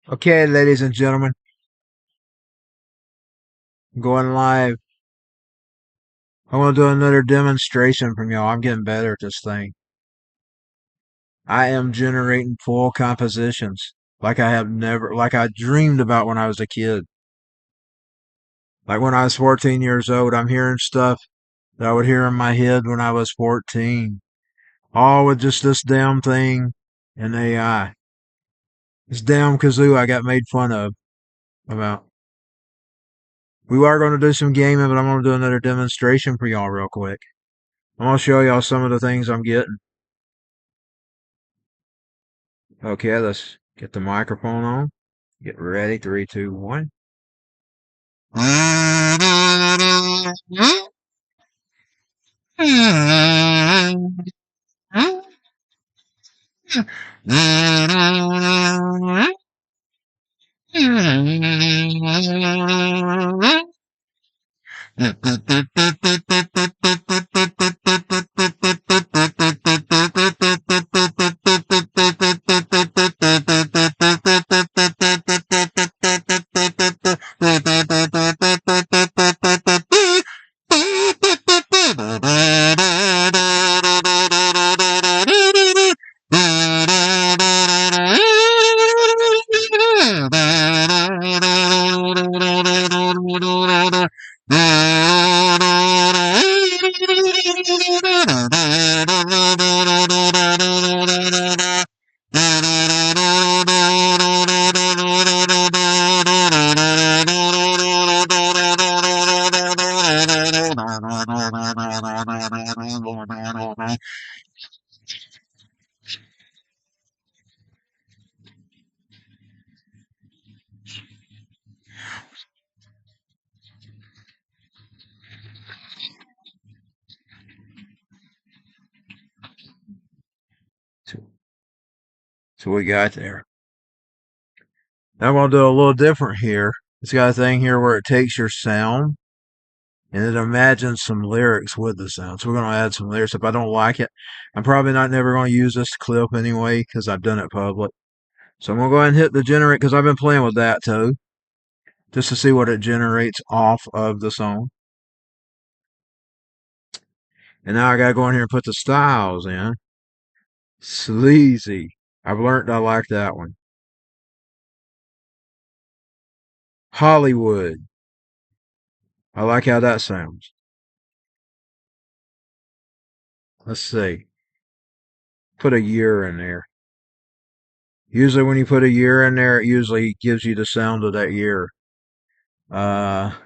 Okay, ladies and gentlemen, I'm going live. I want to do another demonstration from y'all. I'm getting better at this thing. I am generating full compositions like I dreamed about when I was a kid. Like when I was 14 years old, I'm hearing stuff that I would hear in my head when I was 14. All with just this damn thing and AI. This damn kazoo I got made fun of about. We are going to do some gaming, but I'm going to do another demonstration for y'all real quick. I'm going to show y'all some of the things I'm getting. Okay, let's get the microphone on. Get ready. 3, 2, 1. So we got there. Now I'm going to do a little different here. It's got a thing here where it takes your sound and it imagines some lyrics with the sound. So we're going to add some lyrics. If I don't like it, I'm probably never going to use this clip anyway because I've done it public. So I'm going to go ahead and hit the generate because I've been playing with that too, just to see what it generates off of the song. And now I got to go in here and put the styles in. Sleazy. I've learned I like that one. Hollywood. I like how that sounds. Let's see. Put a year in there. Usually when you put a year in there, it usually gives you the sound of that year. Let's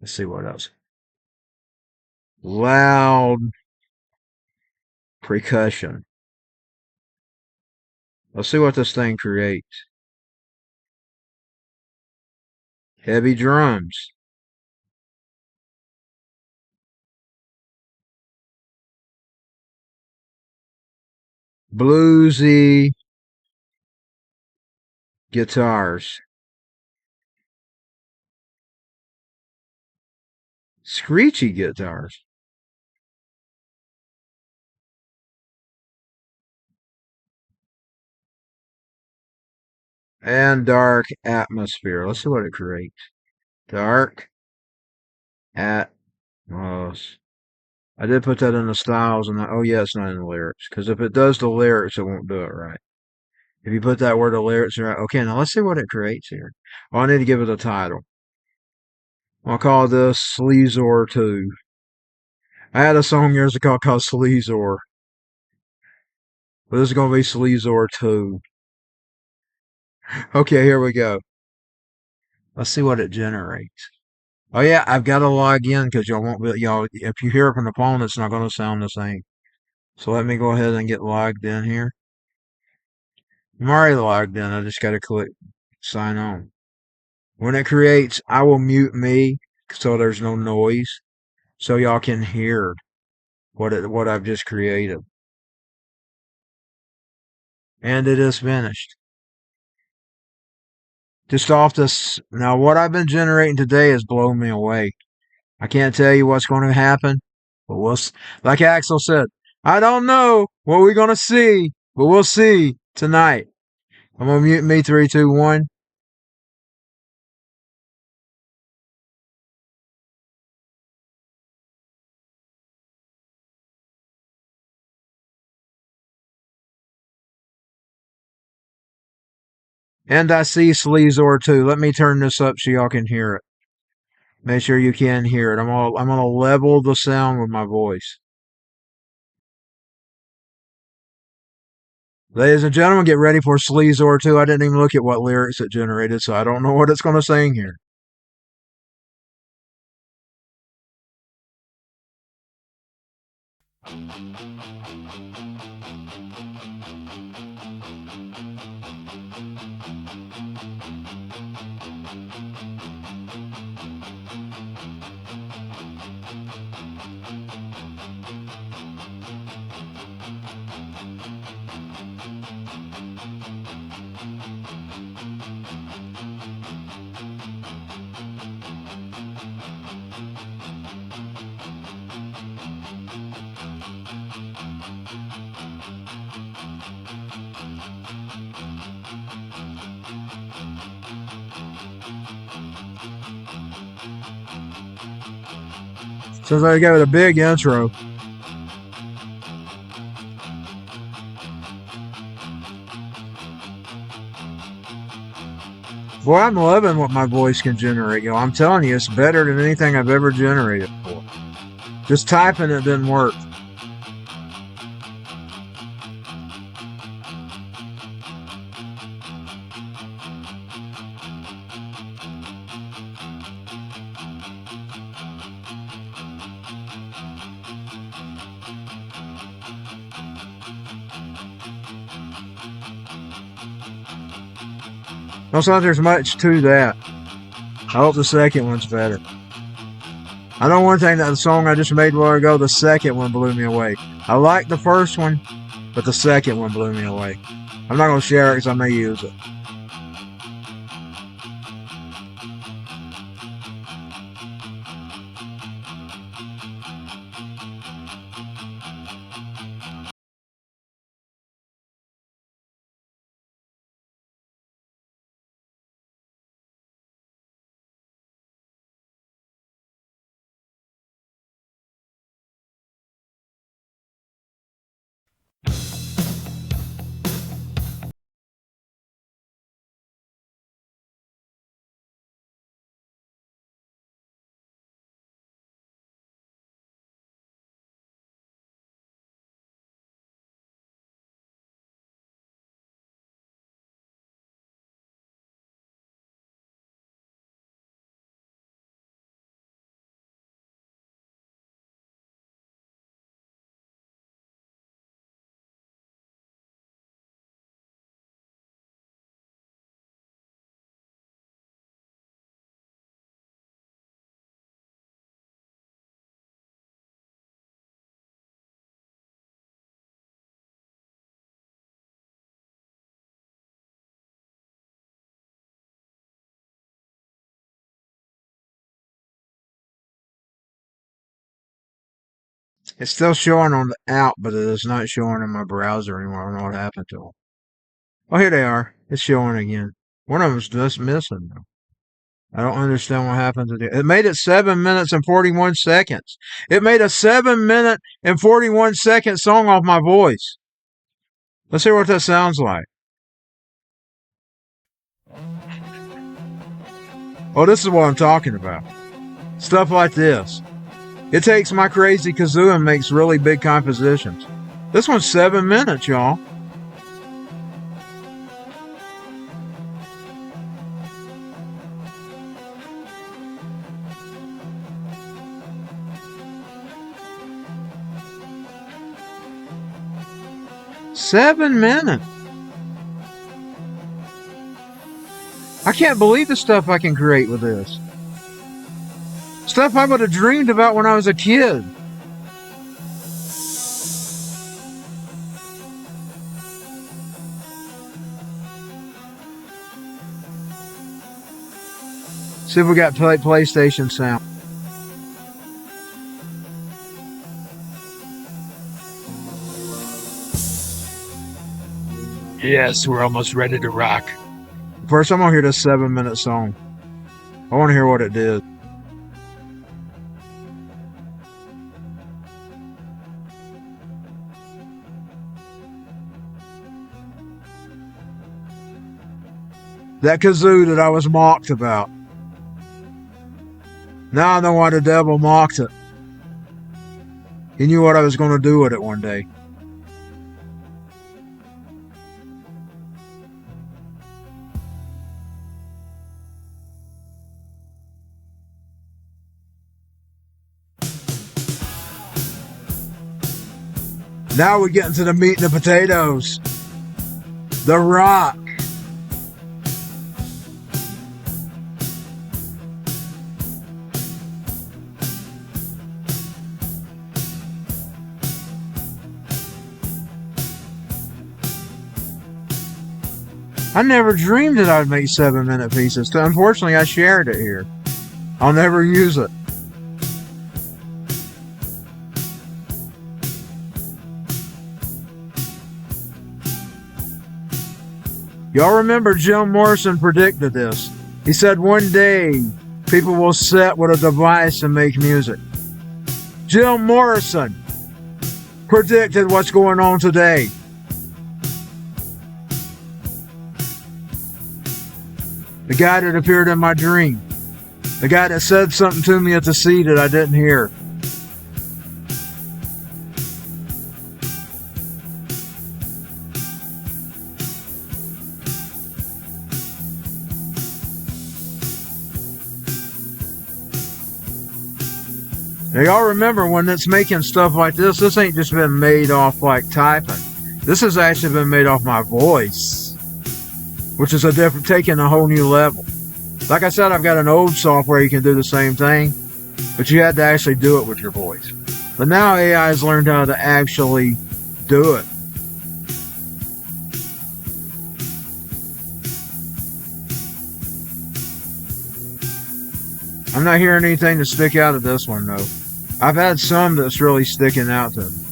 see what else. Loud percussion. Let's see what this thing creates. Heavy drums. Bluesy guitars. Screechy guitars. And dark atmosphere. Let's see what it creates. Dark atmosphere. I did put that in the styles, and oh yeah, it's not in the lyrics. Because if it does the lyrics, it won't do it right. If you put that where the lyrics are right. Okay, now let's see what it creates here. Oh, I need to give it a title. I'll call this Sleazor 2. I had a song years ago called Sleazor. But this is going to be Sleazor 2. Okay, here we go. Let's see what it generates. Oh yeah, I've got to log in because y'all won't be, y'all, if you hear it from the phone, it's not going to sound the same. So let me go ahead and get logged in here. I'm already logged in. I just got to click sign on. When it creates, I will mute me so there's no noise, so y'all can hear what I've just created. And it is finished. Just off this, now what I've been generating today has blown me away. I can't tell you what's going to happen, but like Axel said, I don't know what we're going to see, but we'll see tonight. I'm gonna mute me. 3, 2, 1. And I see Sleazor too. Let me turn this up so y'all can hear it. Make sure you can hear it. I'm gonna level the sound with my voice. Ladies and gentlemen, get ready for Sleazor 2. I didn't even look at what lyrics it generated, so I don't know what it's going to sing here. Since I gave it a big intro. Boy, I'm loving what my voice can generate, yo. I'm telling you, it's better than anything I've ever generated before. Just typing it didn't work. Don't sound like there's much to that. I hope the second one's better. I know one thing, that the song I just made a while ago, the second one blew me away. I like the first one, but the second one blew me away. I'm not going to share it because I may use it. It's still showing on the app, but it is not showing in my browser anymore. I don't know what happened to them. Oh, here they are. It's showing again. One of them's just missing, though. I don't understand what happened to it. It made it 7 minutes and 41 seconds. It made a 7-minute and 41-second song off my voice. Let's hear what that sounds like. Oh, this is what I'm talking about. Stuff like this. It takes my crazy kazoo and makes really big compositions. This one's 7 minutes, y'all. Seven minutes. I can't believe the stuff I can create with this. Stuff I would have dreamed about when I was a kid. See if we got PlayStation sound. Yes, we're almost ready to rock. First, I'm gonna hear this 7-minute song. I want to hear what it did. That kazoo that I was mocked about. Now I know why the devil mocked it. He knew what I was going to do with it one day. Now we get into the meat and the potatoes. The rock. I never dreamed that I would make 7-minute pieces. Unfortunately, I shared it here. I'll never use it. Y'all remember Jim Morrison predicted this. He said one day people will sit with a device and make music. Jim Morrison predicted what's going on today. The guy that appeared in my dream. The guy that said something to me at the sea that I didn't hear. Now y'all remember when it's making stuff like this ain't just been made off like typing. This has actually been made off my voice, which is taking a whole new level. Like I said, I've got an old software you can do the same thing, but you had to actually do it with your voice. But now AI has learned how to actually do it. I'm not hearing anything to stick out of this one though. I've had some that's really sticking out to me.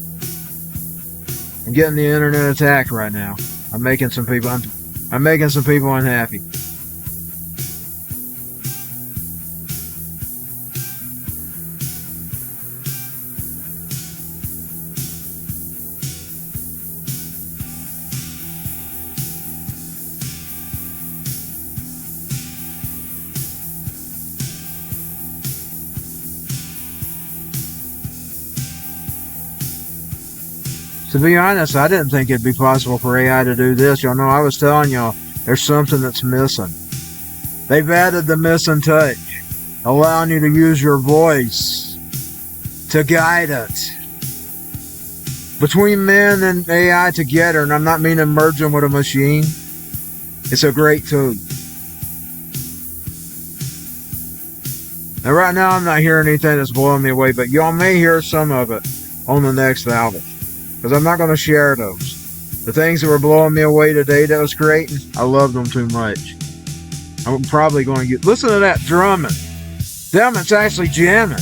I'm getting the internet attacked right now. I'm making some people unhappy. To be honest, I didn't think it'd be possible for AI to do this. Y'all know I was telling y'all there's something that's missing. They've added the missing touch, allowing you to use your voice to guide it. Between men and AI together, and I'm not meaning merging with a machine, it's a great tool. Now right now I'm not hearing anything that's blowing me away, but y'all may hear some of it on the next album. Because I'm not going to share those. The things that were blowing me away today that was creating, I loved them too much. I'm probably going to listen to that drumming. Damn, it's actually jamming.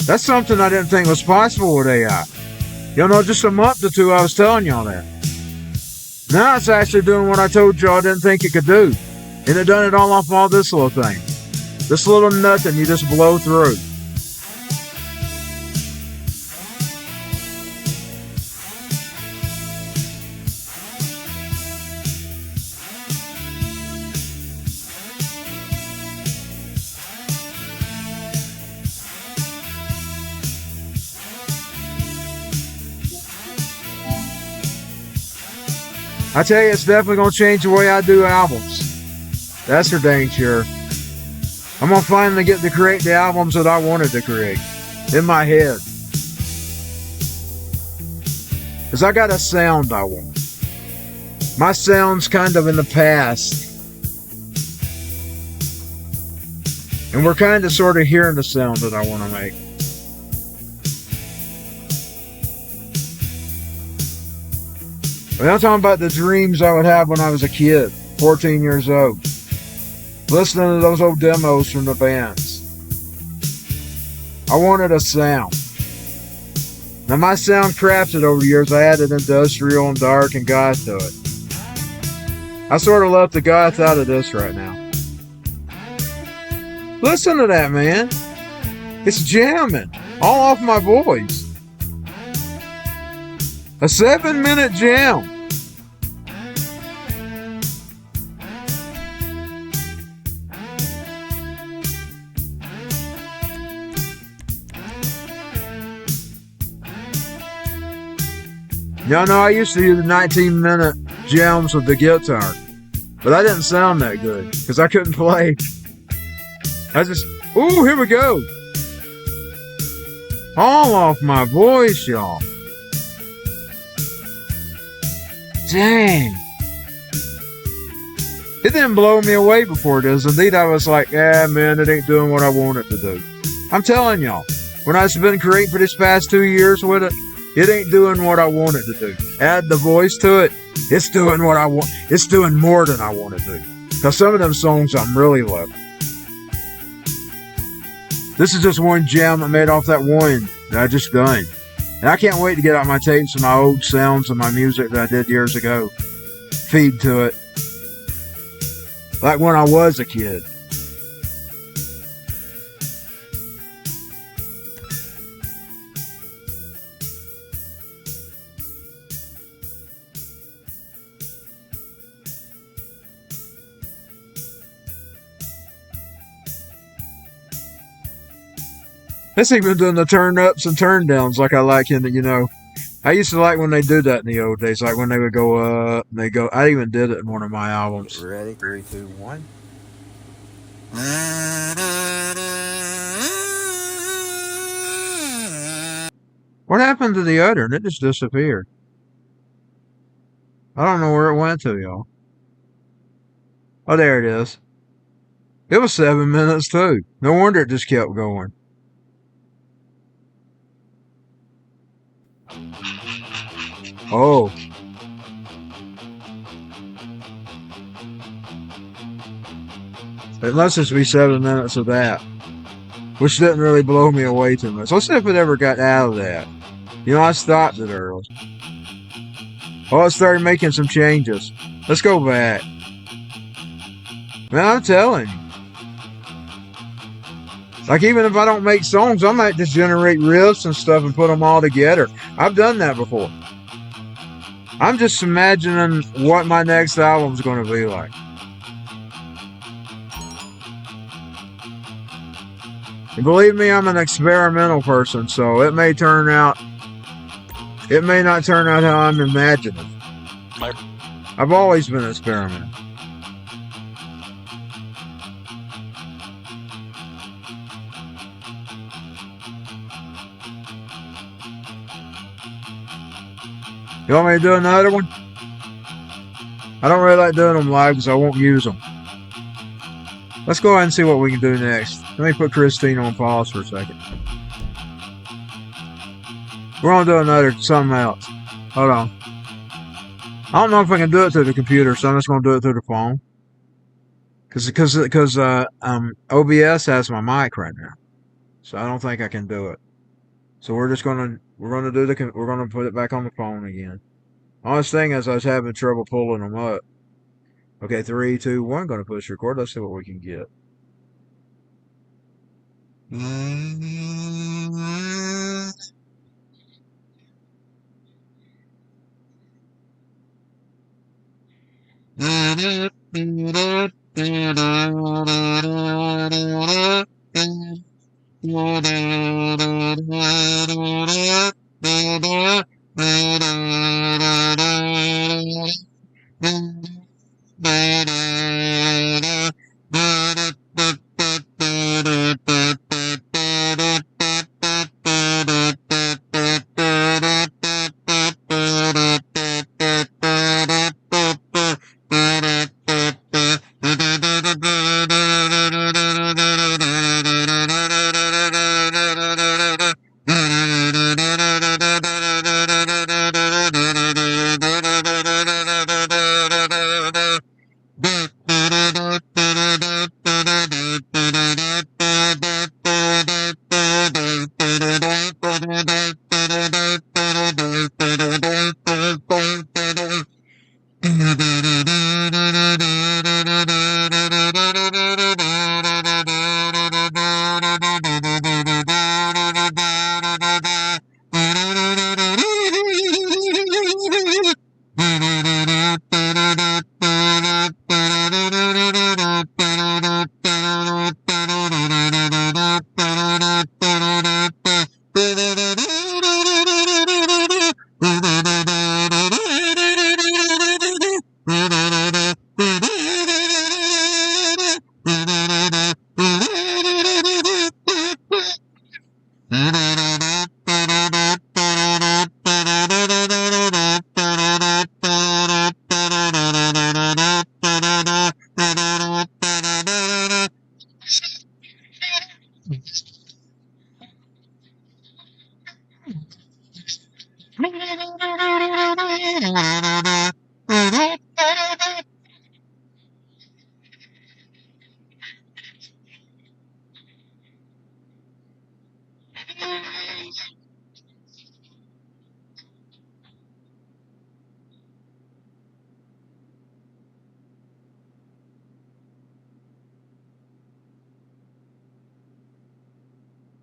That's something I didn't think was possible with AI. You know, just a month or two I was telling y'all that. Now it's actually doing what I told y'all I didn't think it could do. And it done it all off all this little thing. This little nothing you just blow through. I tell you, it's definitely going to change the way I do albums. That's for dang sure. I'm going to finally get to create the albums that I wanted to create in my head. Because I got a sound I want. My sound's kind of in the past. And we're kind of sort of hearing the sound that I want to make. I'm talking about the dreams I would have when I was a kid, 14 years old. Listening to those old demos from the bands. I wanted a sound. Now my sound crafted over the years, I added industrial and dark and goth to it. I sort of left the goth out of this right now. Listen to that, man. It's jamming all off my voice. A 7-minute jam. Y'all know I used to do the 19-minute jams with the guitar, but that didn't sound that good because I couldn't play. Ooh, here we go. All off my voice, y'all. Dang. It didn't blow me away before this. Indeed, I was like, man, it ain't doing what I want it to do. I'm telling y'all, when I've been creating for this past 2 years with it, it ain't doing what I want it to do. Add the voice to it, it's doing what I want. It's doing more than I want it to do. Because some of them songs I'm really loving. This is just one jam I made off that one that I just done. And I can't wait to get out my tapes and my old sounds and my music that I did years ago. Feed to it. Like when I was a kid. This ain't been doing the turn ups and turn downs like I like in the, I used to like when they do that in the old days, like when they would go up and they go. I even did it in one of my albums. Ready? 3, 2, 1. What happened to the other? It just disappeared. I don't know where it went to, y'all. Oh, there it is. It was 7 minutes too. No wonder it just kept going. Oh. It must just be 7 minutes of that. Which didn't really blow me away too much. Let's see if it ever got out of that. I stopped it early. Oh, it started making some changes. Let's go back. Man, I'm telling you. Like, even if I don't make songs, I might just generate riffs and stuff and put them all together. I've done that before. I'm just imagining what my next album's going to be like. And believe me, I'm an experimental person, so it may not turn out how I'm imagining. I've always been experimental. You want me to do another one? I don't really like doing them live because I won't use them. Let's go ahead and see what we can do next. Let me put Christine on pause for a second. We're going to do something else. Hold on. I don't know if I can do it through the computer, so I'm just going to do it through the phone. Because OBS has my mic right now. So I don't think I can do it. So we're going to put it back on the phone again. Honest thing is I was having trouble pulling them up. Okay, 3, 2, 1, going to push record. Let's see what we can get.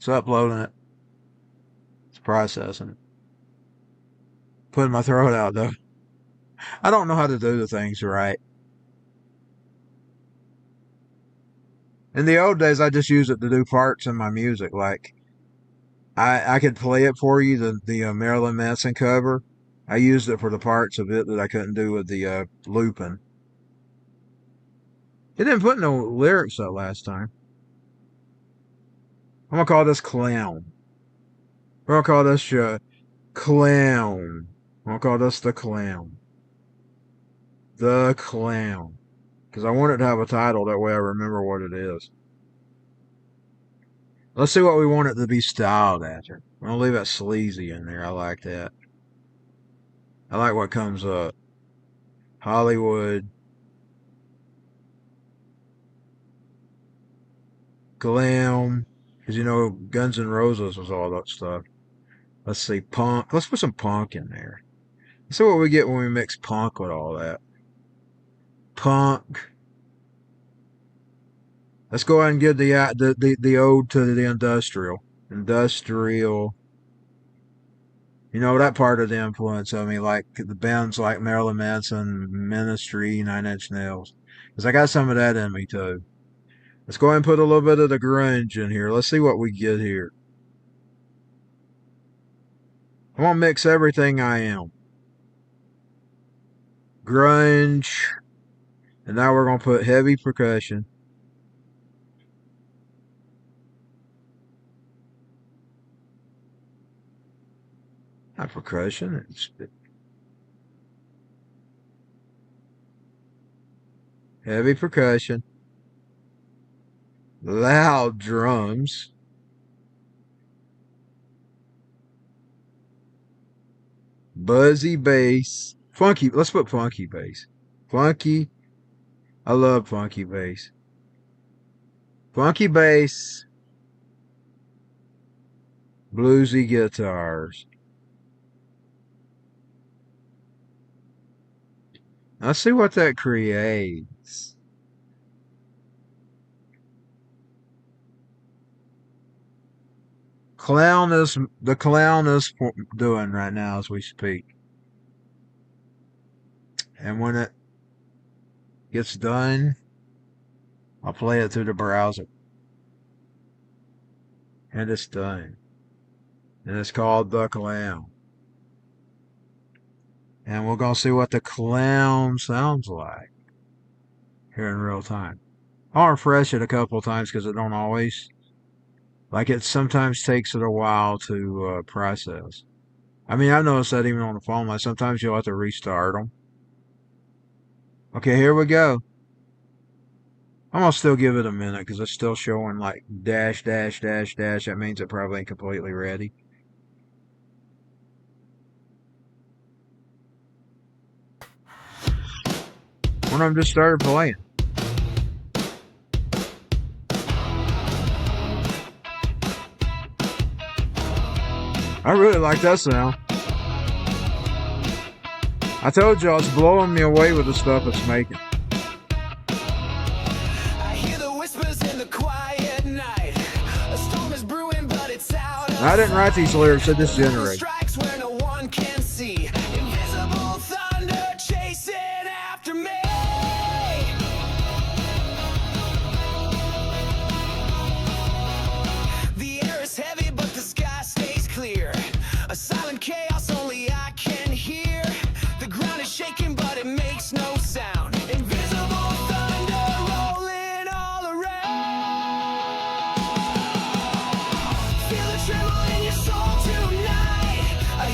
It's uploading it. It's processing it. Putting my throat out though. I don't know how to do the things right. In the old days, I just used it to do parts in my music. Like I could play it for you, the Marilyn Manson cover. I used it for the parts of it that I couldn't do with the looping. It didn't put no lyrics up last time. I'm gonna call this clown. We're gonna call this clown. I'm gonna call this the clown. The clown. Because I want it to have a title, that way I remember what it is. Let's see what we want it to be styled after. I'm gonna leave that sleazy in there. I like that. I like what comes up. Hollywood. Glam. Because, you know, Guns N' Roses was all that stuff. Let's see, punk. Let's put some punk in there. Let's see what we get when we mix punk with all that. Punk. Let's go ahead and give the ode to the industrial. Industrial. You know, that part of the influence of me, like the bands like Marilyn Manson, Ministry, Nine Inch Nails. Because I got some of that in me too. Let's go ahead and put a little bit of the grunge in here. Let's see what we get here. I'm going to mix everything I am. Grunge. And now we're going to put heavy percussion. Not percussion. It's heavy percussion. Loud drums. Buzzy bass. Funky. Let's put funky bass. Funky. I love funky bass. Funky bass. Bluesy guitars. Let's see what that creates. The clown is doing right now as we speak. And when it gets done, I'll play it through the browser. And it's done. And it's called The Clown. And we're going to see what the clown sounds like here in real time. I'll refresh it a couple of times because it don't always. Like it sometimes takes it a while to process. I mean, I've noticed that even on the phone. Like sometimes you'll have to restart them. Okay, here we go. I'm going to still give it a minute because it's still showing like dash, dash, dash, dash. That means it probably ain't completely ready. When I'm just started playing. I really like that sound. I told y'all it's blowing me away with the stuff it's making. I hear the whispers in the quiet night. A storm is brewing, but it's out. I didn't write these lyrics, it just generated. Strikes where no one can see. Invisible thunder chasing after me. The air is heavy, but the sky stays clear. A silent chaos only I can hear. The ground is shaking, but it makes no sound. Invisible thunder rolling all around. Feel the tremble in your soul tonight. I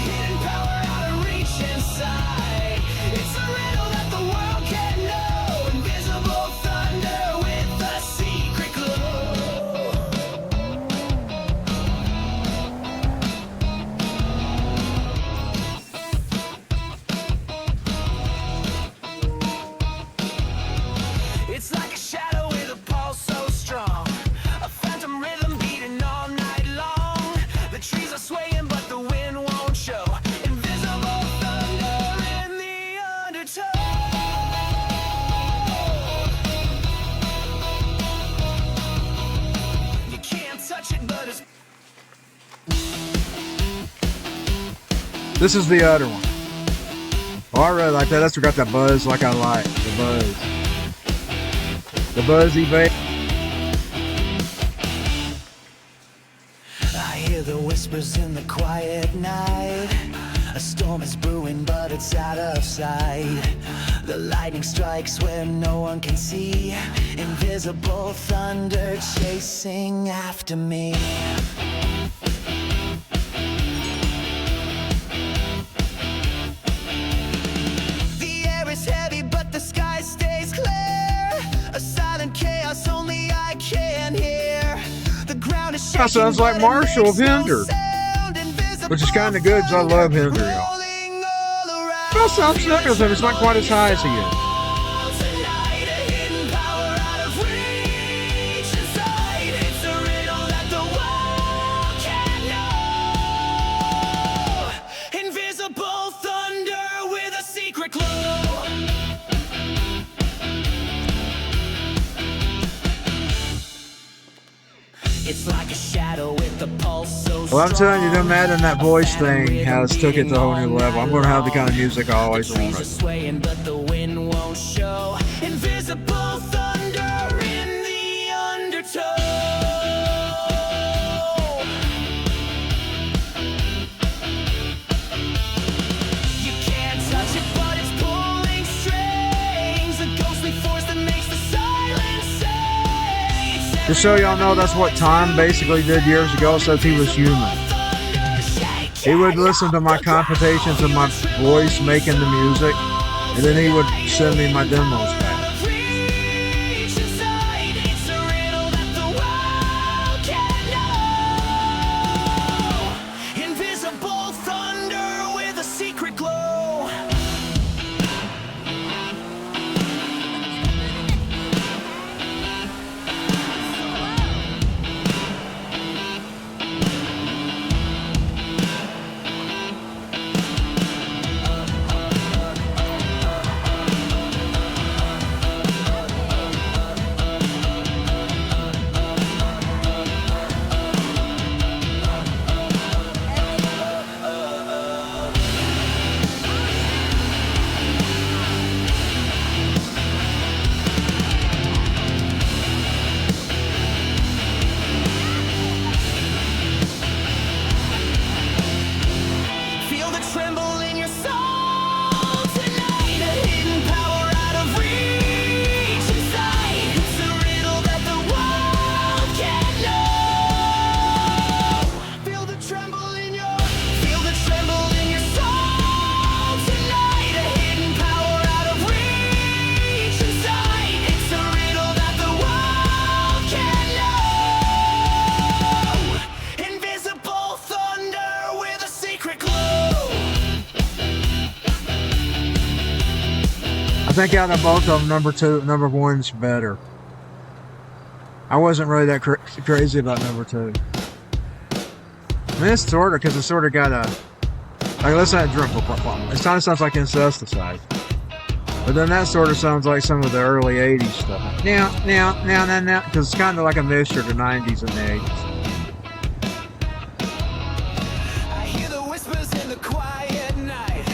This is the other one. Oh, I really like that. That's got that buzz like I like. The buzz. The buzzy bass. I hear the whispers in the quiet night. A storm is brewing, but it's out of sight. The lightning strikes where no one can see. Invisible thunder chasing after me. The air is heavy, but the sky stays clear. A silent chaos only I can hear. The ground is shaking. That sounds like but it Marshall makes of no Hinder. sound. Invisible Which is kind of good because I love Hinder, y'all. rolling all around. That sounds similar to him. It's not quite as high as he is. Tonight, a hidden power out of reach inside. It's a riddle that the world can't know. Invisible thunder with a secret clue. It's like a shadow with the pulse so Well, I'm telling you, strong. them adding that voice thing has took it to a whole new level. I'm going to have the kind of music I always The trees are wanted. swaying, but the wind won't show. Invisible thunder in the undertow. You can't touch it, but it's pulling strings. A ghostly force that makes the silence sing. Just so y'all know, that's what Tom basically did years ago, says he was human. He would listen to my computations of my voice making the music, and then he would send me my demos back. Invisible thunder with a secret glow. Feel the tremble in your soul tonight. A hidden power out of reach inside. It's a riddle that the world can't know. Feel the tremble in your soul tonight. A hidden power out of reach inside. It's a riddle that the world can't know. Invisible thunder with a secret clue. I think out of both of them, number one's better. I wasn't really that crazy about number two. I mean, it's sort of, because it's sort of got a, like, listen to that drum. It kind of sounds like Incesticide. But then that sort of sounds like some of the early 80s stuff. Now, because it's kind of like a mixture of the 90s and the 80s. I hear the whispers in the quiet night.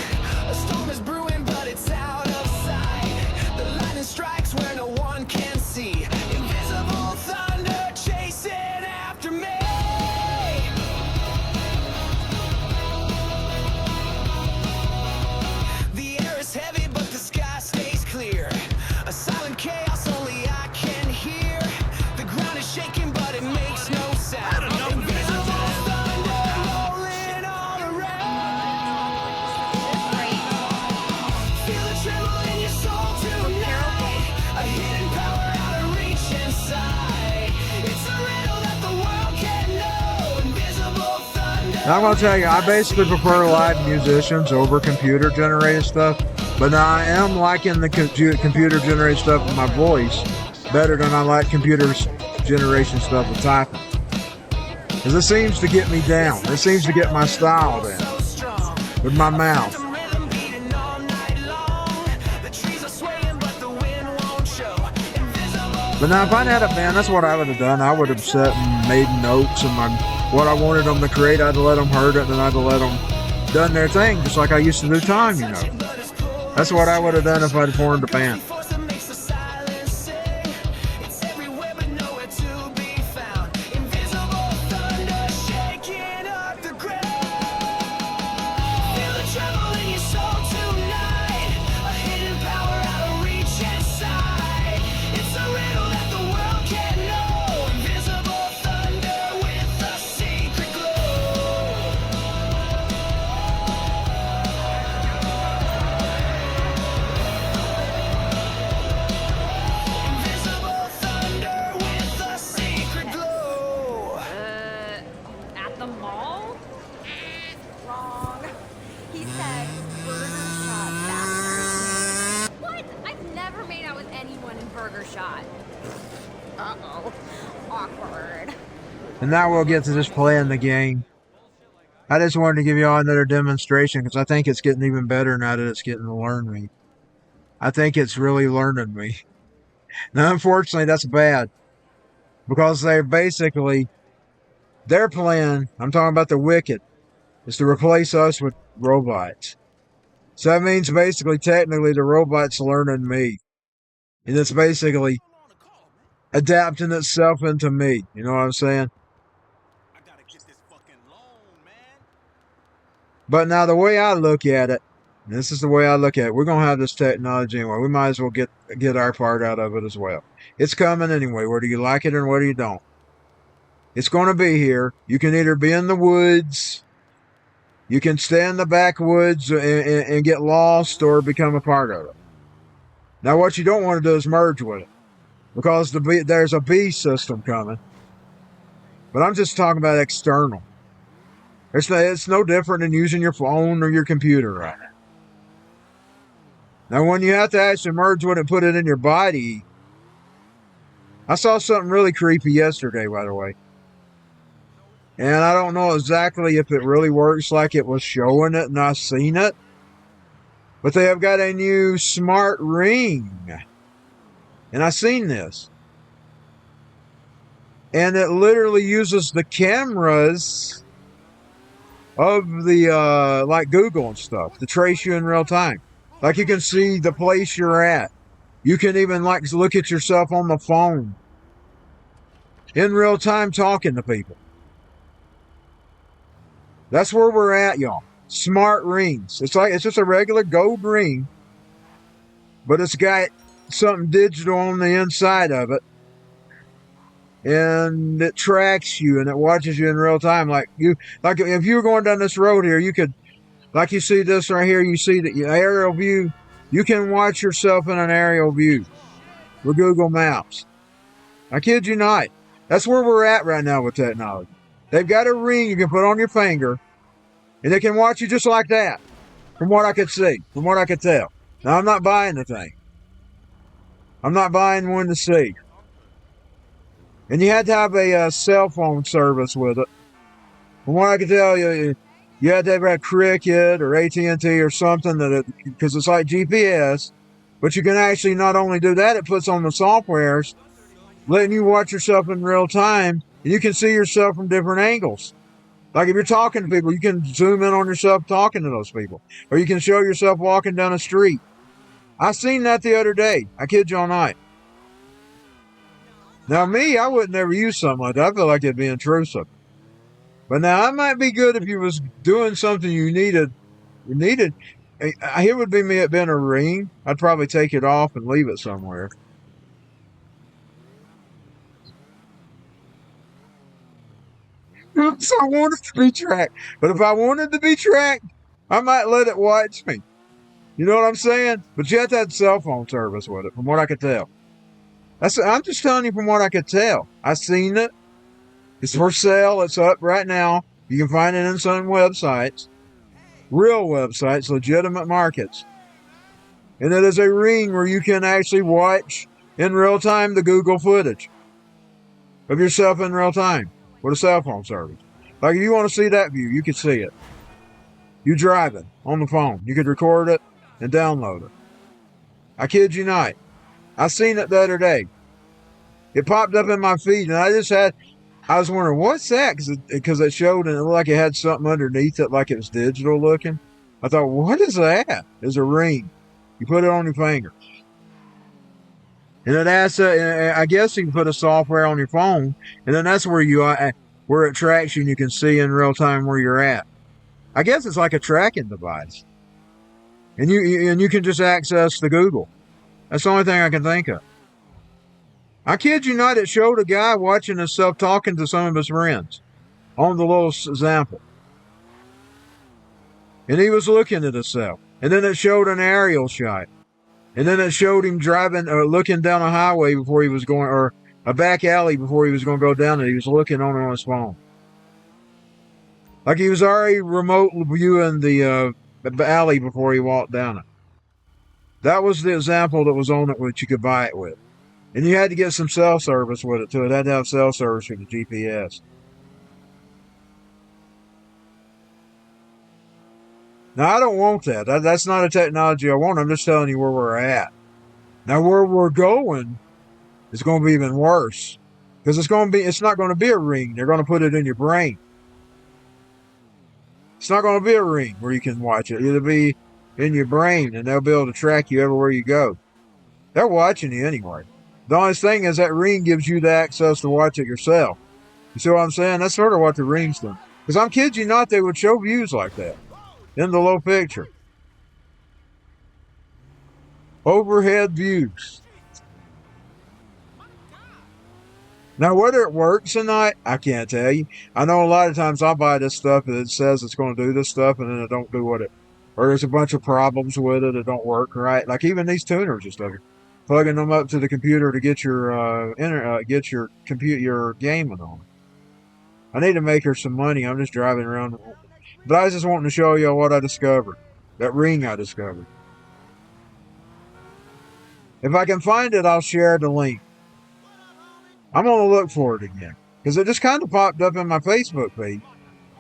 A storm is brewing, but it's out of sight. The lightning strikes where no one can see. Invisible thunder chasing after me. The air is heavy, but the sky stays clear. A silent chaos only I can hear. The ground is shaking, but it makes no sound. Invisible thunder rolling all around. Feel the tremble in your soul tonight. A hidden power out of reach inside. It's a riddle that the world can't know. Invisible thunder. Now, I'm going to tell you, I basically prefer live musicians over computer-generated stuff. But now I am liking the computer-generated stuff with my voice better than I like computer generation stuff with typing. Because it seems to get me down. It seems to get my style down So strong. with my mouth. The rhythm beating all night long. The trees are swaying, but the wind won't show. Invisible. But now if I'd had a band, that's what I would have done. I would have sat and made notes and what I wanted them to create. I'd let them heard it, and then I'd let them done their thing, just like I used to do time, you know. That's what I would have done if I'd formed a band. At the mall? Wrong. He said Burger Shot Bastard. What? I've never made out with anyone in Burger Shot. Uh-oh. Awkward. And now we'll get to just playing the game. I just wanted to give you all another demonstration because I think it's getting even better now that it's getting to learn me. I think it's really learning me. Now, unfortunately, that's bad because they're basically, their plan, I'm talking about the wicked, is to replace us with robots. So that means basically, technically, the robot's learning me. And it's basically adapting itself into me. You know what I'm saying? But now the way I look at it, this is the way I look at it, we're going to have this technology anyway. We might as well get our part out of it as well. It's coming anyway, whether you like it or whether you don't. It's going to be here. You can either be in the woods, you can stay in the backwoods and get lost or become a part of it. Now what you don't want to do is merge with it because there's a B system coming. But I'm just talking about external. It's no different than using your phone or your computer right now. Now, when you have to actually merge with it and put it in your body, I saw something really creepy yesterday, by the way. And I don't know exactly if it really works like it was showing it and I've seen it. But they have got a new smart ring. And I've seen this. And it literally uses the cameras of the, like Google and stuff, to trace you in real time. Like you can see the place you're at. You can even like look at yourself on the phone. In real time talking to people. That's where we're at, y'all. Smart rings. It's just a regular gold ring. But it's got something digital on the inside of it. And it tracks you and it watches you in real time. Like if you were going down this road here, you could, like you see this right here, you see the aerial view. You can watch yourself in an aerial view with Google Maps. I kid you not. That's where we're at right now with technology. They've got a ring you can put on your finger and they can watch you just like that. From what I could see, from what I could tell. Now I'm not buying the thing. I'm not buying one to see. And you had to have a cell phone service with it. From what I can tell you, you had to have a Cricket or AT&T or something because it's like GPS. But you can actually not only do that, it puts on the softwares, letting you watch yourself in real time, and you can see yourself from different angles. Like if you're talking to people, you can zoom in on yourself talking to those people, or you can show yourself walking down a street. I seen that the other day. I kid you not. Now, me, I would never use something like that. I feel like it'd be intrusive. But now, it might be good if you was doing something you needed. Here would be me at being a ring. I'd probably take it off and leave it somewhere. So I wanted to be tracked. But if I wanted to be tracked, I might let it watch me. You know what I'm saying? But you have to have cell phone service with it, from what I could tell. I'm just telling you from what I could tell. I seen it. It's for sale. It's up right now. You can find it in some websites. Real websites, legitimate markets. And it is a ring where you can actually watch in real time the Google footage of yourself in real time with a cell phone service. Like if you want to see that view, you can see it. You drive it on the phone. You could record it and download it. I kid you not. I seen it the other day. It popped up in my feed, and I was wondering, what's that? Because it showed and it looked like it had something underneath it, like it was digital looking. I thought, what is that? It's a ring. You put it on your finger. And it asks, I guess you can put a software on your phone, and then that's where it tracks you and you can see in real time where you're at. I guess it's like a tracking device. And you can just access the Google. That's the only thing I can think of. I kid you not, it showed a guy watching himself talking to some of his friends on the little example. And he was looking at himself. And then it showed an aerial shot. And then it showed him driving or looking down a highway before he was going, or a back alley before he was going to go down it. He was looking on his phone. Like he was already remote viewing the alley before he walked down it. That was the example that was on it, which you could buy it with. And you had to get some cell service with it, too. It had to have cell service for the GPS. Now, I don't want that. That's not a technology I want. I'm just telling you where we're at. Now, where we're going is going to be even worse. Because it's not going to be a ring. They're going to put it in your brain. It's not going to be a ring where you can watch it. It'll be in your brain, and they'll be able to track you everywhere you go. They're watching you anyway. The only thing is that ring gives you the access to watch it yourself. You see what I'm saying? That's sort of what the ring's doing. Because I'm kidding you not, they would show views like that in the low picture. Overhead views. Now, whether it works or not, I can't tell you. I know a lot of times I buy this stuff and it says it's going to do this stuff and then it don't do what it, or there's a bunch of problems with it. It don't work right. Like even these tuners and stuff, plugging them up to the computer to get your your gaming on. I need to make her some money. I'm just driving around, but I was just wanting to show you what I discovered. That ring I discovered. If I can find it, I'll share the link. I'm going to look for it again. Because it just kind of popped up in my Facebook page.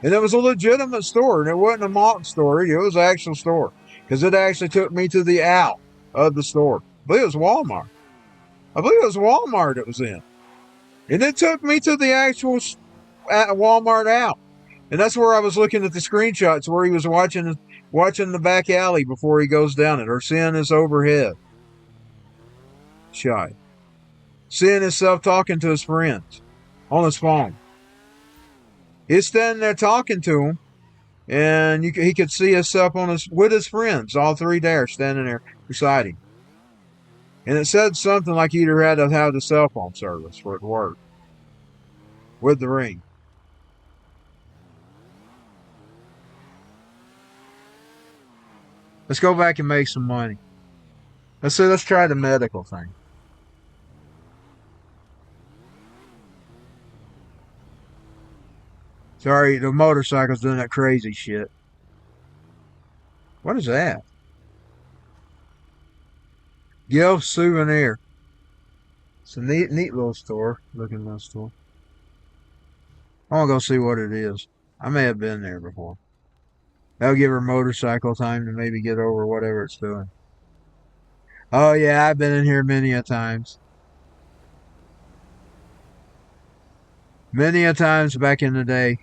And it was a legitimate store. And it wasn't a mock store. It was an actual store. Because it actually took me to the out of the store. I believe it was Walmart. It was in. And it took me to the actual Walmart out. And that's where I was looking at the screenshots where he was watching the back alley before he goes down it. Or seeing his overhead shot. Seeing himself talking to his friends on his phone. He's standing there talking to him, and he could see himself with his friends, all three there, standing there beside him. And it said something like he either had to have the cell phone service for it to work with the ring. Let's go back and make some money. Let's try the medical thing. Sorry, the motorcycle's doing that crazy shit. What is that? Guelph Souvenir. It's a neat little store. Looking little store. I want to go see what it is. I may have been there before. That'll give her motorcycle time to maybe get over whatever it's doing. Oh yeah, I've been in here many a times. Many a times back in the day.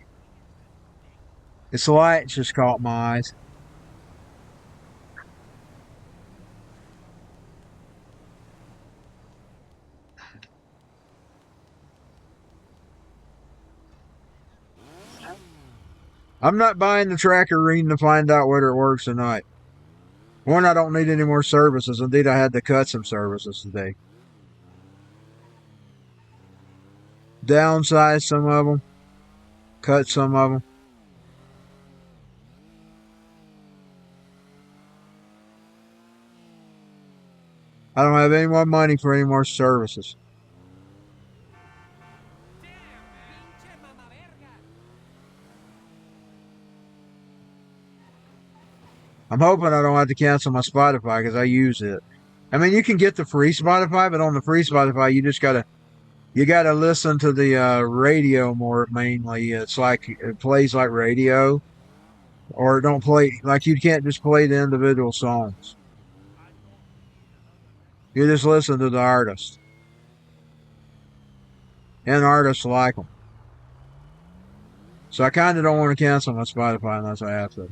Its lights just caught my eyes. I'm not buying the tracker ring to find out whether it works or not. One, I don't need any more services. Indeed, I had to cut some services today. Downsize some of them. Cut some of them. I don't have any more money for any more services. I'm hoping I don't have to cancel my Spotify because I use it. I mean, you can get the free Spotify, but on the free Spotify, you gotta listen to the radio more mainly. It's like it plays like radio, or it don't play like you can't just play the individual songs. You just listen to the artist, and artists like them. So I kind of don't want to cancel my Spotify unless I have to.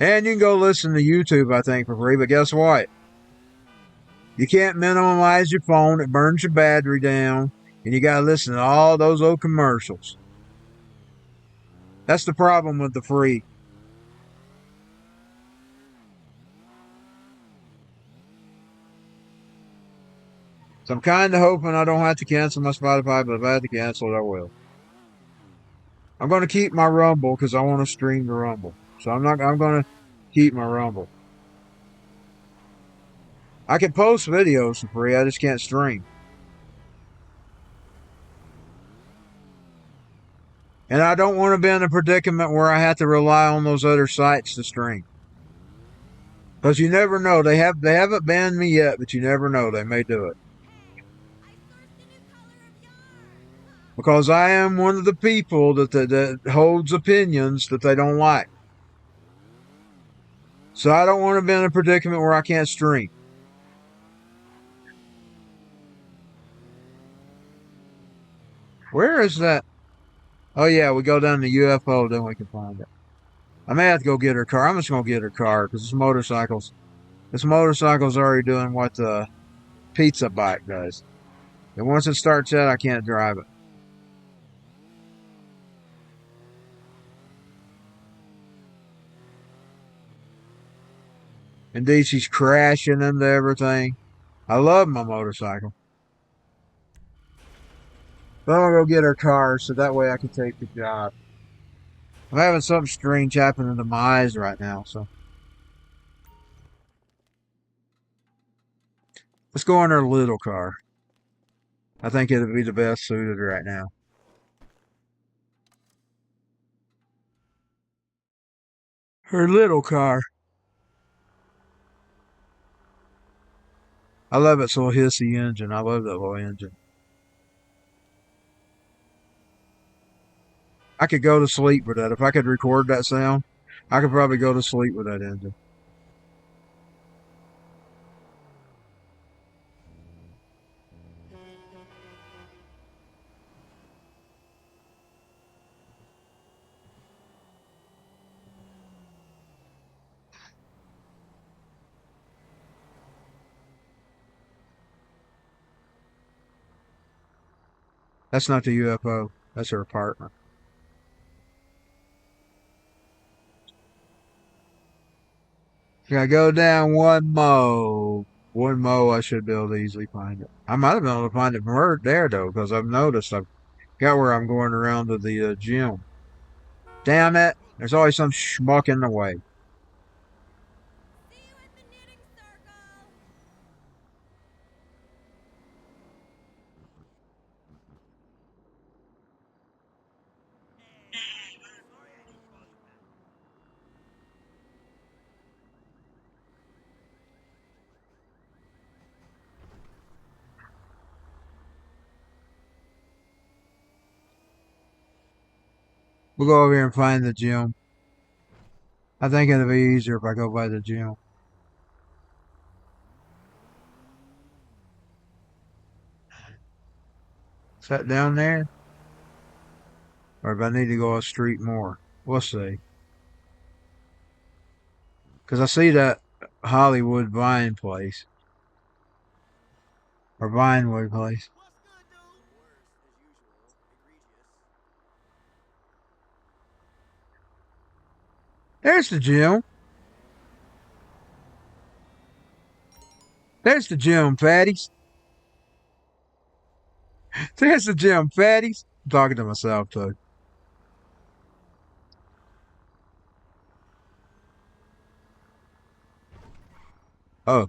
And you can go listen to YouTube, I think, for free. But guess what? You can't minimize your phone. It burns your battery down. And you got to listen to all those old commercials. That's the problem with the free. So I'm kind of hoping I don't have to cancel my Spotify, but if I have to cancel it, I will. I'm going to keep my Rumble because I want to stream the Rumble. So I'm going to keep my Rumble. I can post videos for free. I just can't stream. And I don't want to be in a predicament where I have to rely on those other sites to stream. Because you never know. They haven't banned me yet, but you never know. They may do it. Because I am one of the people that holds opinions that they don't like. So I don't want to be in a predicament where I can't stream. Where is that? Oh yeah, we go down to UFO, then we can find it. I may have to go get her car. I'm just gonna get her car because this motorcycle's already doing what the pizza bike does. And once it starts out, I can't drive it. Indeed, she's crashing into everything. I love my motorcycle. But I'm gonna go get her car so that way I can take the job. I'm having something strange happening to my eyes right now, so let's go in her little car. I think it'll be the best suited right now. Her little car. I love it so hissy engine. I love that little engine. I could go to sleep with that. If I could record that sound, I could probably go to sleep with that engine. That's not the UFO. That's her apartment. If I go down one mo, I should be able to easily find it. I might have been able to find it from right there though, because I've noticed I've got where I'm going around to the gym. Damn it! There's always some schmuck in the way. We'll go over here and find the gym. I think it'll be easier if I go by the gym. Is that down there? Or if I need to go a street more. We'll see. Because I see that Hollywood Vine place. Or Vinewood place. There's the gym. There's the gym, fatties. There's the gym, fatties. I'm talking to myself, too. Oh.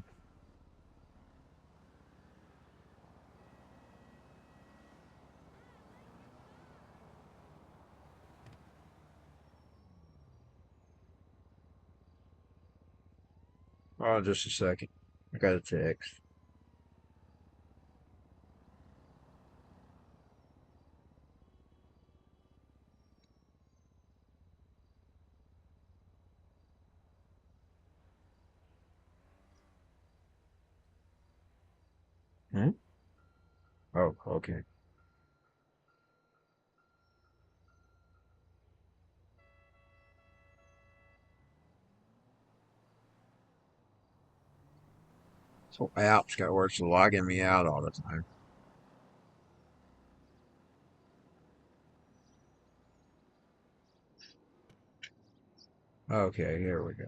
Oh, just a second. I got a text. Hmm? Oh, okay. So app's got worse than logging me out all the time. Okay, here we go.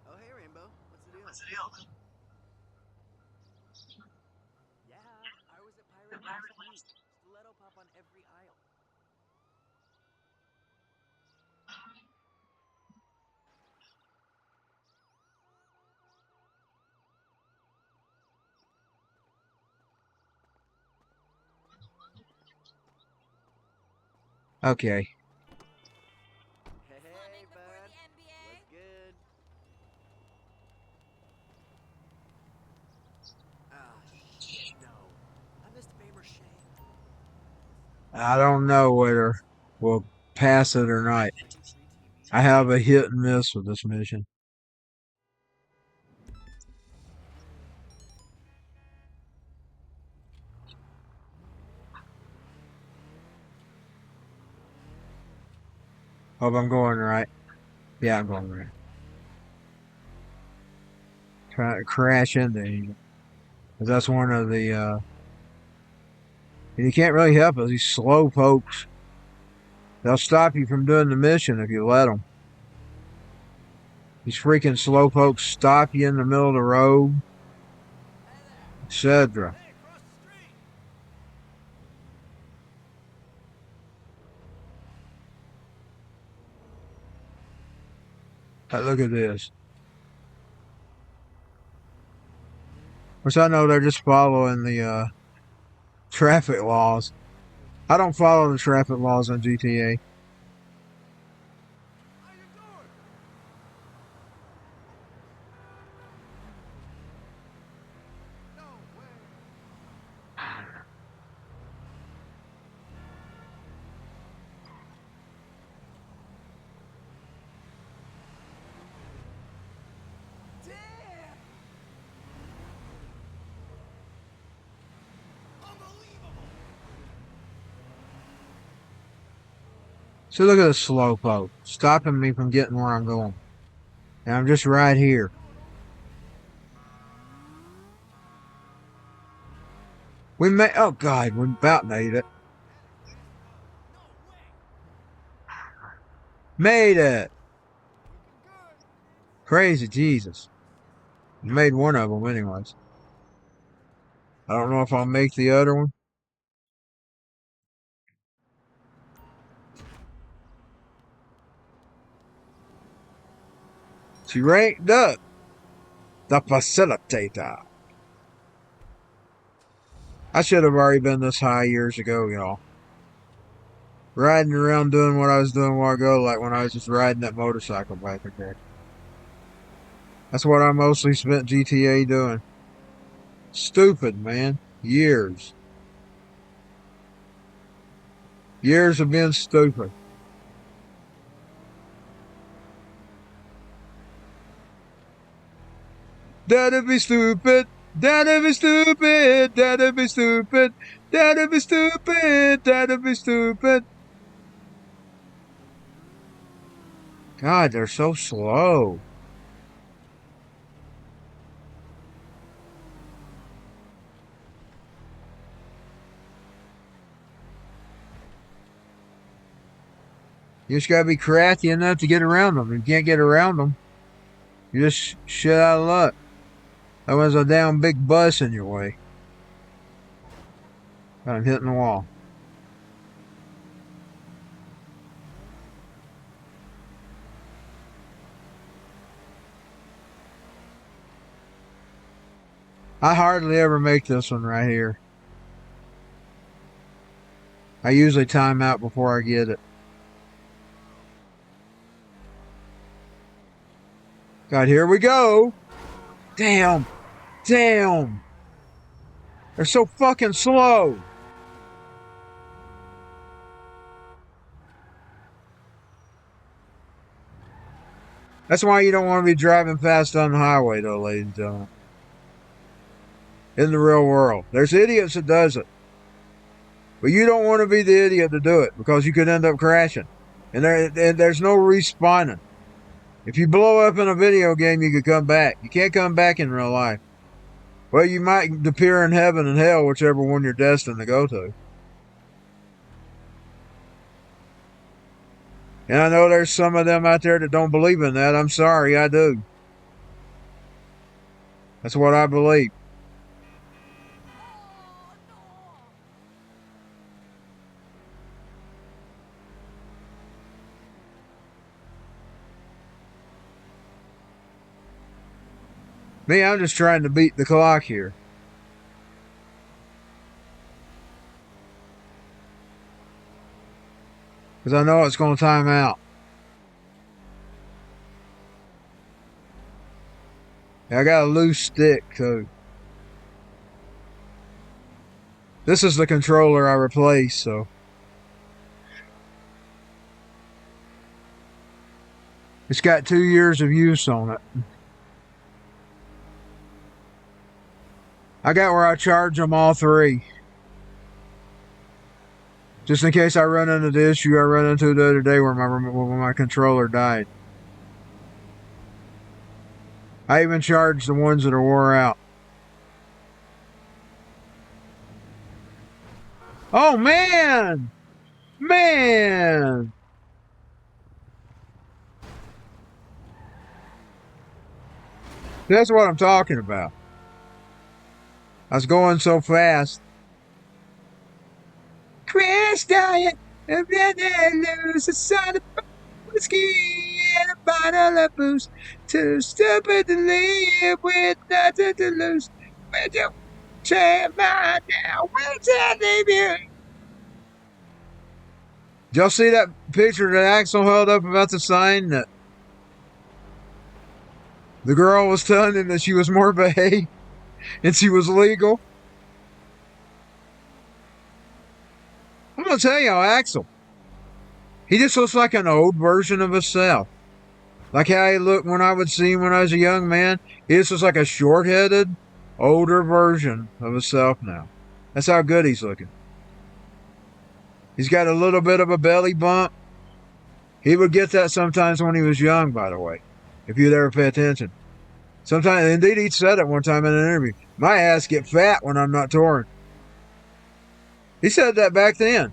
Oh, hey, Rainbow. What's the deal? Yeah, I was at Pirate last week. Stiletto pop on every aisle. Okay. Hey, bud. What's good? Ah, shit, no. I missed Famer Shea. I don't know whether we'll pass it or not. Freaking free TV. I have a hit and miss with this mission. Hope I'm going right. Yeah, I'm going right. Trying to crash into him. 'Cause that's one of the, and you can't really help it. These slow pokes, they'll stop you from doing the mission if you let them. These freaking slow pokes stop you in the middle of the road, etc. Hey, cross the street! Look at this. Of course, I know they're just following the traffic laws. I don't follow the traffic laws on GTA. How you doing? No way. Damn! Unbelievable! So look at the slow poke, stopping me from getting where I'm going. And I'm just right here. We made, oh God, we about made it. No way! Made it! Looking good! Crazy Jesus. We made one of them anyways. I don't know if I'll make the other one. She ranked up. The facilitator. I should have already been this high years ago, y'all. Riding around doing what I was doing a while ago, like when I was just riding that motorcycle back in there. That's what I mostly spent GTA doing. Stupid, man. Years. Years of being stupid. That'd be stupid. That'd be stupid. That'd be stupid. That'd be stupid. That'd be stupid. God, they're so slow. You just gotta be crafty enough to get around them. You can't get around them. You just shit out of luck. That was a damn big bus in your way. I'm hitting the wall. I hardly ever make this one right here. I usually time out before I get it. God, here we go. Damn. Damn. They're so fucking slow. That's why you don't want to be driving fast on the highway, though, ladies and gentlemen. In the real world. There's idiots that does it. But you don't want to be the idiot to do it because you could end up crashing. And there's no respawning. If you blow up in a video game, you could come back. You can't come back in real life. Well, you might appear in heaven and hell, whichever one you're destined to go to. And I know there's some of them out there that don't believe in that. I'm sorry, I do. That's what I believe. Me, I'm just trying to beat the clock here. Because I know it's going to time out. I got a loose stick, too. This is the controller I replaced, so. It's got 2 years of use on it. I got where I charge them all three. Just in case I run into the issue I ran into the other day where my controller died. I even charged the ones that are wore out. Oh, man! Man! That's what I'm talking about. I was going so fast. Crash diet, and then lose a son of whiskey and a bottle of booze. Too stupid to live with nothing to lose. When you change my now, when I leave you. Did y'all see that picture that Axel held up about the sign that the girl was telling him that she was more behaved and she was legal? I'm gonna tell y'all, Axel. He just looks like an old version of himself. Like how he looked when I would see him when I was a young man. He just looks like a short-headed, older version of himself now. That's how good he's looking. He's got a little bit of a belly bump. He would get that sometimes when he was young, by the way, if you'd ever pay attention. Sometimes, indeed, he said it one time in an interview. My ass get fat when I'm not touring. He said that back then.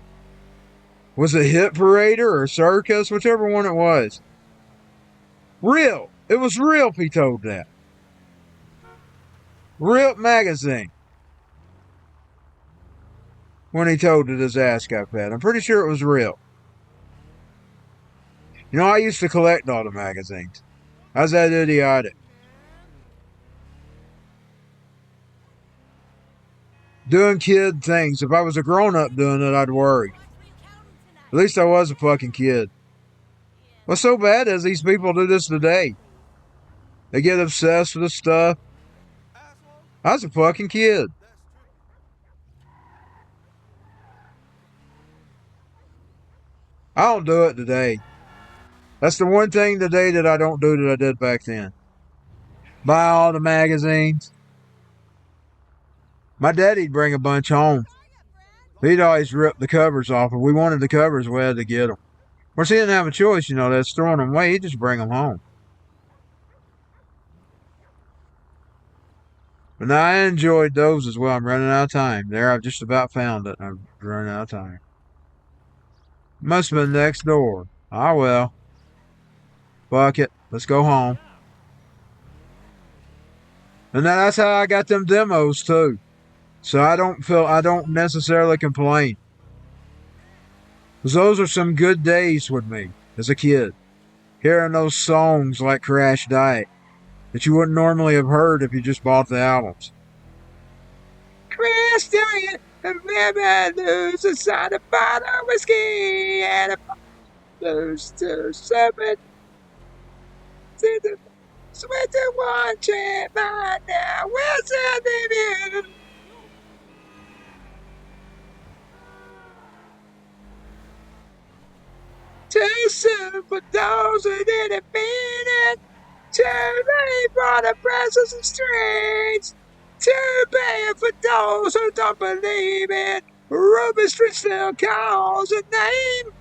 Was it Hit Parader or Circus, whichever one it was. Real. It was Real if he told that. Real magazine. When he told that his ass got fat. I'm pretty sure it was Real. You know, I used to collect all the magazines. I was that idiotic. Doing kid things. If I was a grown-up doing it, I'd worry. At least I was a fucking kid. What's so bad is these people do this today. They get obsessed with this stuff. I was a fucking kid. I don't do it today. That's the one thing today that I don't do that I did back then. Buy all the magazines. My daddy'd bring a bunch home. He'd always rip the covers off. If we wanted the covers, we had to get them. Of course, he didn't have a choice, you know, that's throwing them away. He'd just bring them home. But now I enjoyed those as well. I'm running out of time. There, I've just about found it. I'm running out of time. Must have been next door. Ah, well. Fuck it. Let's go home. And that's how I got them demos too. So I don't necessarily complain. Because those are some good days with me as a kid. Hearing those songs like Crash Diet that you wouldn't normally have heard if you just bought the albums. Crash Diet, and maybe lose a side of bottle of whiskey and a lose to 7 to the sweat to one trip by now. Where's the view? Too soon for those who didn't mean it. Too late for the presses and strings. Too bad for those who don't believe it. Ruby Street still calls a name.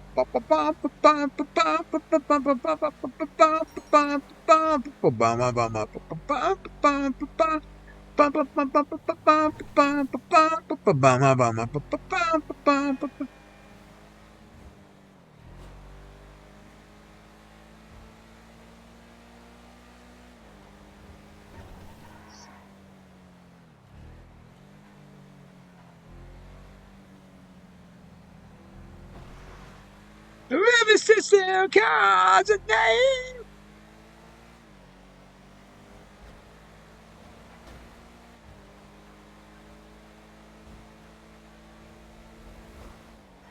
Ruby Street still calls a name.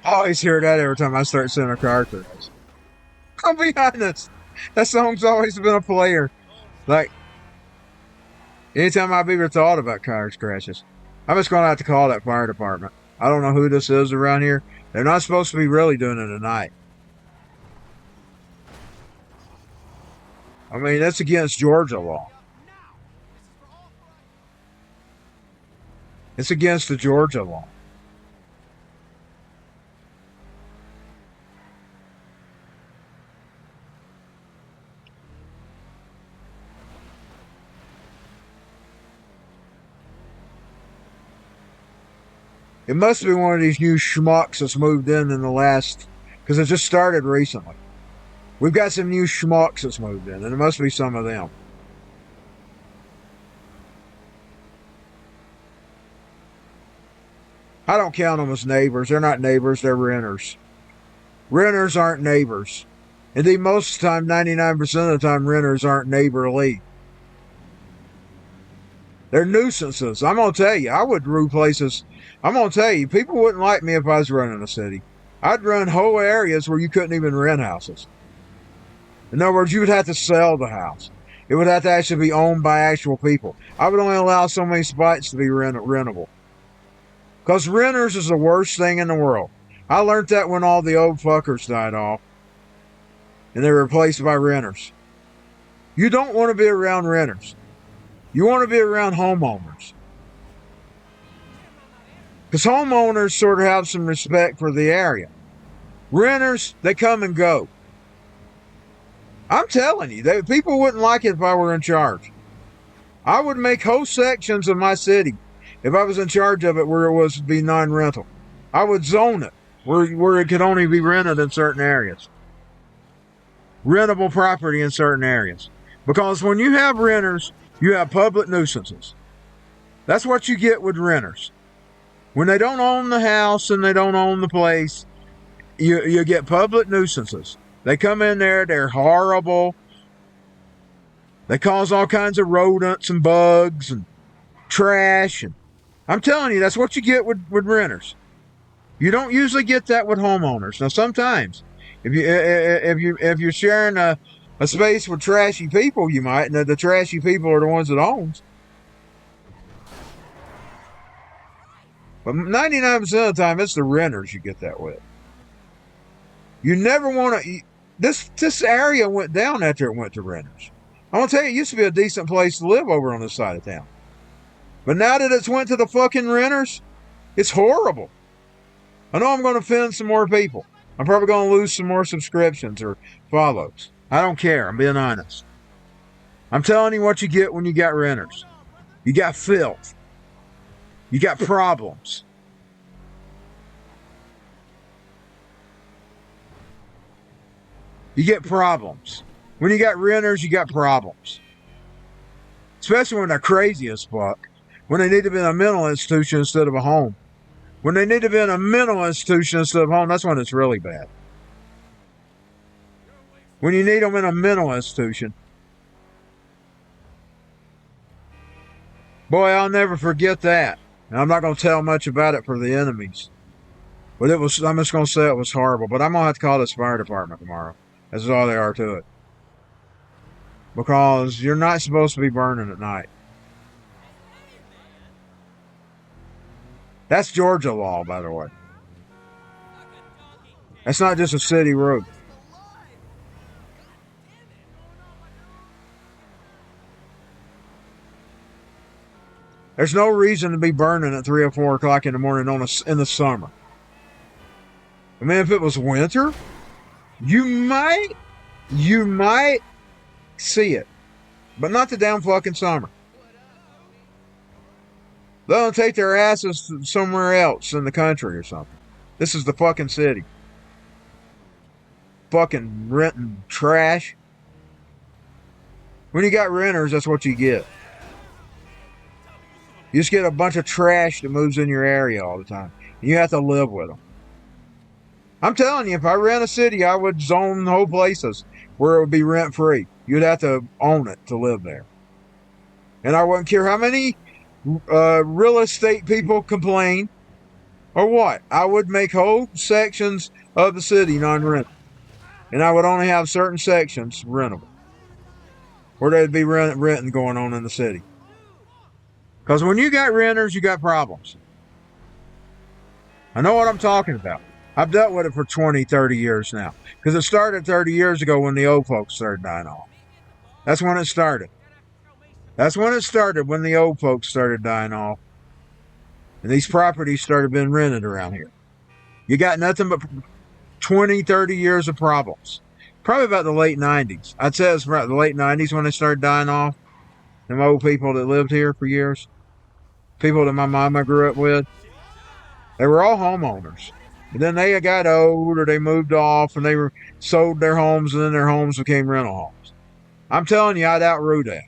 I always hear that every time I start sending a car crash. I'll be honest. That song's always been a player. Like, anytime I've ever thought about car crashes, I'm just going to have to call that fire department. I don't know who this is around here. They're not supposed to be really doing it at night. I mean, that's against Georgia law. It's against the Georgia law. It must be one of these new schmucks that's moved in the last, because it just started recently. We've got some new schmucks that's moved in, and it must be some of them. I don't count them as neighbors. They're not neighbors, they're renters. Renters aren't neighbors. Indeed, most of the time, 99% of the time, renters aren't neighborly. They're nuisances. I'm going to tell you, I would rule places. I'm going to tell you, people wouldn't like me if I was running a city. I'd run whole areas where you couldn't even rent houses. In other words, you would have to sell the house. It would have to actually be owned by actual people. I would only allow so many spots to be rentable. Because renters is the worst thing in the world. I learned that when all the old fuckers died off. And they were replaced by renters. You don't want to be around renters. You want to be around homeowners. Because homeowners sort of have some respect for the area. Renters, they come and go. I'm telling you, people wouldn't like it if I were in charge. I would make whole sections of my city, if I was in charge of it, where it was to be non-rental. I would zone it where it could only be rented in certain areas. Rentable property in certain areas. Because when you have renters, you have public nuisances. That's what you get with renters. When they don't own the house and they don't own the place, you get public nuisances. They come in there, they're horrible. They cause all kinds of rodents and bugs and trash. And I'm telling you, that's what you get with renters. You don't usually get that with homeowners. Now, sometimes, if you're sharing a space with trashy people, you might, and the trashy people are the ones that owns. But 99% of the time, it's the renters you get that with. You never want to. This area went down after it went to renters. I want to tell you, it used to be a decent place to live over on this side of town. But now that it's went to the fucking renters, it's horrible. I know I'm going to offend some more people. I'm probably going to lose some more subscriptions or follows. I don't care. I'm being honest. I'm telling you what you get when you got renters. You got filth. You got problems. You get problems. When you got renters, you got problems. Especially when they're crazy as fuck. When they need to be in a mental institution instead of a home. When they need to be in a mental institution instead of home, that's when it's really bad. When you need them in a mental institution. Boy, I'll never forget that. And I'm not going to tell much about it for the enemies. But I'm just going to say it was horrible. But I'm going to have to call this fire department tomorrow. That's all there are to it. Because you're not supposed to be burning at night. That's Georgia law, by the way. That's not just a city road. There's no reason to be burning at 3 or 4 o'clock in the morning in the summer. I mean, if it was winter, you might see it. But not the damn fucking summer. They'll take their asses somewhere else in the country or something. This is the fucking city. Fucking renting trash. When you got renters, that's what you get. You just get a bunch of trash that moves in your area all the time. You have to live with them. I'm telling you, if I rent a city, I would zone whole places where it would be rent free. You'd have to own it to live there. And I wouldn't care how many real estate people complain or what. I would make whole sections of the city non-rentable. And I would only have certain sections rentable. Where there'd be renting going on in the city. Because when you got renters, you got problems. I know what I'm talking about. I've dealt with it for 20, 30 years now. Because it started 30 years ago when the old folks started dying off. That's when it started. That's when it started, when the old folks started dying off. And these properties started being rented around here. You got nothing but 20, 30 years of problems. Probably about the late 90s. I'd say it's about the late 90s when they started dying off. Them old people that lived here for years. People that my mama grew up with. They were all homeowners. And then they got old or they moved off and they sold their homes and then their homes became rental homes. I'm telling you, I'd outroot that.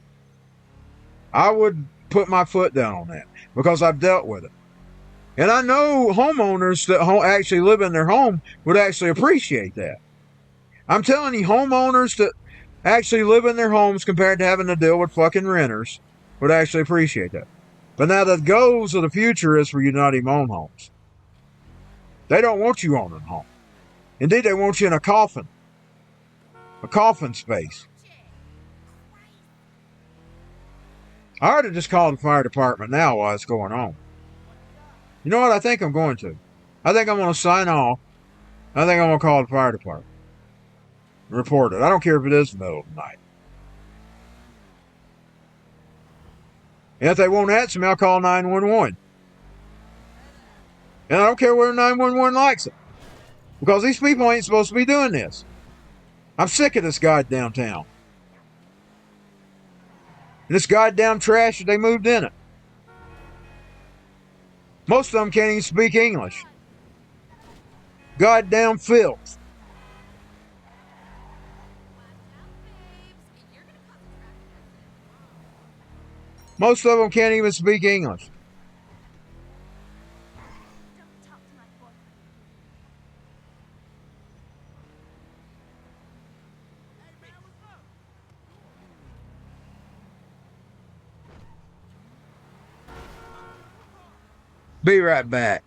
I would put my foot down on that because I've dealt with it. And I know homeowners that actually live in their home would actually appreciate that. I'm telling you, homeowners that actually live in their homes compared to having to deal with fucking renters would actually appreciate that. But now the goals of the future is for you to not even own homes. They don't want you owning a home. Indeed, they want you in a coffin space. I ought to just call the fire department now while it's going on. You know what I think I'm going to? I think I'm going to sign off. I think I'm going to call the fire department. Report it. I don't care if it is the middle of the night. And if they won't answer me, I'll call 911. And I don't care whether 911 likes it. Because these people ain't supposed to be doing this. I'm sick of this goddamn town. And this goddamn trash that they moved in it. Most of them can't even speak English. Goddamn filth. Most of them can't even speak English. Be right back.